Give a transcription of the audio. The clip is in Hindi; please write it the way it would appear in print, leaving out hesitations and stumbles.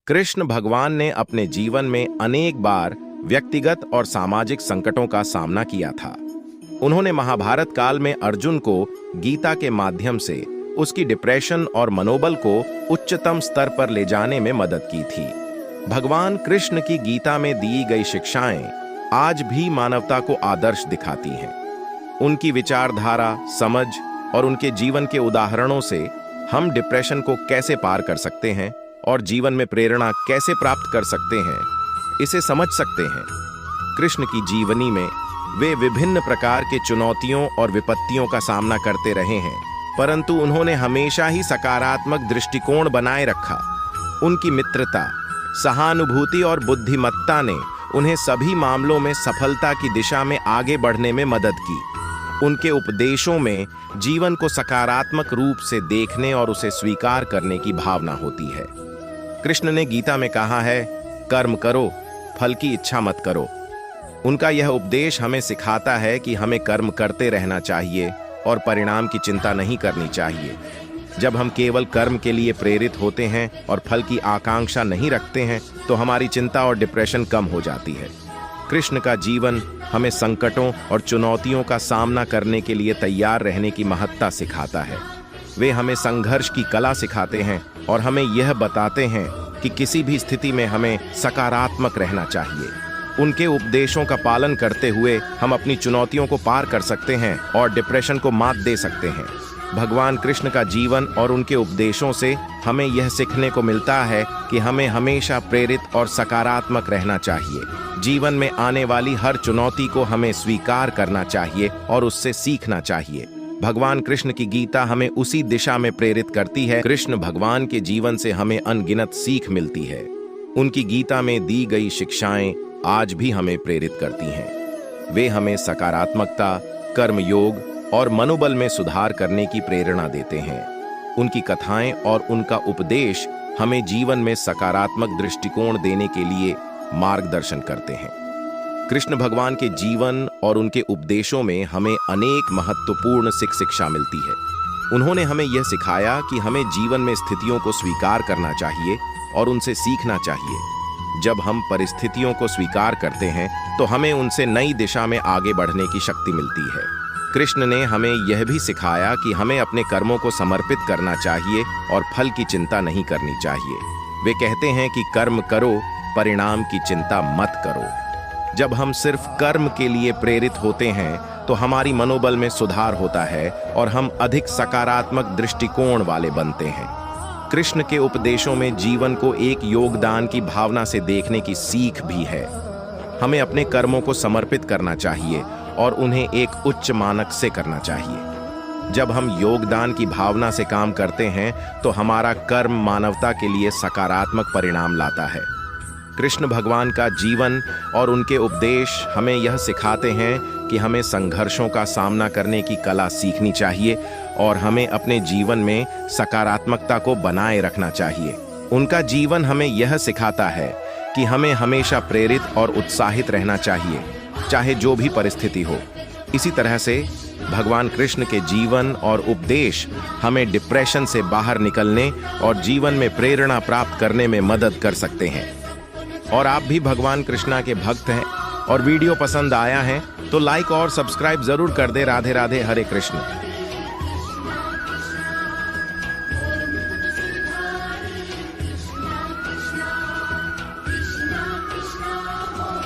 कृष्ण भगवान ने अपने जीवन में अनेक बार व्यक्तिगत और सामाजिक संकटों का सामना किया था। उन्होंने महाभारत काल में अर्जुन को गीता के माध्यम से उसकी डिप्रेशन और मनोबल को उच्चतम स्तर पर ले जाने में मदद की थी। भगवान कृष्ण की गीता में दी गई शिक्षाएं आज भी मानवता को आदर्श दिखाती हैं। उनकी विचारधारा, समझ और उनके जीवन के उदाहरणों से हम डिप्रेशन को कैसे पार कर सकते हैं और जीवन में प्रेरणा कैसे प्राप्त कर सकते हैं, इसे समझ सकते हैं। कृष्ण की जीवनी में वे विभिन्न प्रकार के चुनौतियों और विपत्तियों का सामना करते रहे हैं, परंतु उन्होंने हमेशा ही सकारात्मक दृष्टिकोण बनाए रखा। उनकी मित्रता, सहानुभूति और बुद्धिमत्ता ने उन्हें सभी मामलों में सफलता की दिशा में आगे बढ़ने में मदद की। उनके उपदेशों में जीवन को सकारात्मक रूप से देखने और उसे स्वीकार करने की भावना होती है। कृष्ण ने गीता में कहा है, कर्म करो, फल की इच्छा मत करो। उनका यह उपदेश हमें सिखाता है कि हमें कर्म करते रहना चाहिए और परिणाम की चिंता नहीं करनी चाहिए। जब हम केवल कर्म के लिए प्रेरित होते हैं और फल की आकांक्षा नहीं रखते हैं, तो हमारी चिंता और डिप्रेशन कम हो जाती है। कृष्ण का जीवन हमें संकटों और चुनौतियों का सामना करने के लिए तैयार रहने की महत्ता सिखाता है। वे हमें संघर्ष की कला सिखाते हैं और हमें यह बताते हैं कि किसी भी स्थिति में हमें सकारात्मक रहना चाहिए। उनके उपदेशों का पालन करते हुए हम अपनी चुनौतियों को पार कर सकते हैं और डिप्रेशन को मात दे सकते हैं। भगवान कृष्ण का जीवन और उनके उपदेशों से हमें यह सीखने को मिलता है कि हमें हमेशा प्रेरित और सकारात्मक रहना चाहिए। जीवन में आने वाली हर चुनौती को हमें स्वीकार करना चाहिए और उससे सीखना चाहिए। भगवान कृष्ण की गीता हमें उसी दिशा में प्रेरित करती है। कृष्ण भगवान के जीवन से हमें अनगिनत सीख मिलती है। उनकी गीता में दी गई शिक्षाएं आज भी हमें प्रेरित करती हैं। वे हमें सकारात्मकता, कर्मयोग और मनोबल में सुधार करने की प्रेरणा देते हैं। उनकी कथाएं और उनका उपदेश हमें जीवन में सकारात्मक दृष्टिकोण देने के लिए मार्गदर्शन करते हैं। कृष्ण भगवान के जीवन और उनके उपदेशों में हमें अनेक महत्वपूर्ण शिक्षा मिलती है। उन्होंने हमें यह सिखाया कि हमें जीवन में स्थितियों को स्वीकार करना चाहिए और उनसे सीखना चाहिए। जब हम परिस्थितियों को स्वीकार करते हैं तो हमें उनसे नई दिशा में आगे बढ़ने की शक्ति मिलती है। कृष्ण ने हमें यह भी सिखाया कि हमें अपने कर्मों को समर्पित करना चाहिए और फल की चिंता नहीं करनी चाहिए। वे कहते हैं कि कर्म करो, परिणाम की चिंता मत करो। जब हम सिर्फ कर्म के लिए प्रेरित होते हैं तो हमारी मनोबल में सुधार होता है और हम अधिक सकारात्मक दृष्टिकोण वाले बनते हैं। कृष्ण के उपदेशों में जीवन को एक योगदान की भावना से देखने की सीख भी है। हमें अपने कर्मों को समर्पित करना चाहिए और उन्हें एक उच्च मानक से करना चाहिए। जब हम योगदान की भावना से काम करते हैं तो हमारा कर्म मानवता के लिए सकारात्मक परिणाम लाता है। कृष्ण भगवान का जीवन और उनके उपदेश हमें यह सिखाते हैं कि हमें संघर्षों का सामना करने की कला सीखनी चाहिए और हमें अपने जीवन में सकारात्मकता को बनाए रखना चाहिए। उनका जीवन हमें यह सिखाता है कि हमें हमेशा प्रेरित और उत्साहित रहना चाहिए, चाहे जो भी परिस्थिति हो। इसी तरह से भगवान कृष्ण के जीवन और उपदेश हमें डिप्रेशन से बाहर निकलने और जीवन में प्रेरणा प्राप्त करने में मदद कर सकते हैं। और आप भी भगवान कृष्णा के भक्त हैं और वीडियो पसंद आया है तो लाइक और सब्सक्राइब जरूर कर दे। राधे राधे, हरे कृष्ण।